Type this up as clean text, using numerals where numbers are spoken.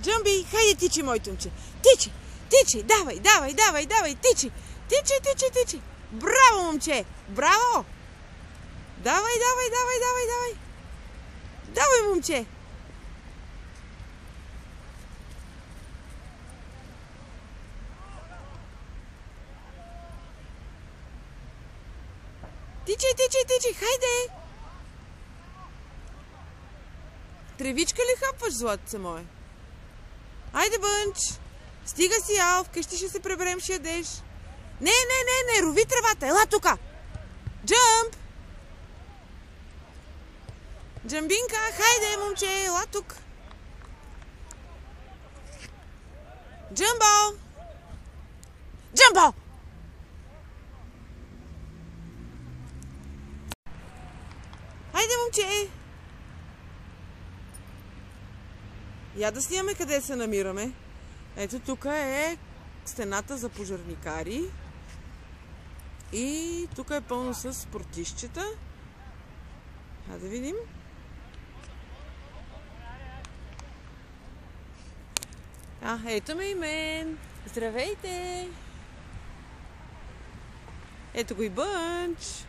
Джъмби, хайде тичи, моето момче. Тичи, тичи, давай, давай, давай, давай, тичи. Тичи, тичи, тичи. Браво, момче, браво. Давай, давай, давай, давай, давай. Давай, момче. Тичи, тичи, тичи, хайде. Тревичка ли хапваш, златце мое? Айде, Бънч. Стига си, Ал, вкъщи ще се преберем, ще ядеш. Не, не, не, не, рови тревата, ела тука. Джъмп. Джамбинка, хайде, момче, ела тук. Джъмбо. Джъмбо. Хайде, момче. Я да снимаме къде се намираме. Ето тук е стената за пожарникари. И тук е пълно с спортистчета. А да видим. Ето ме и мен. Здравейте! Ето го и Бънч.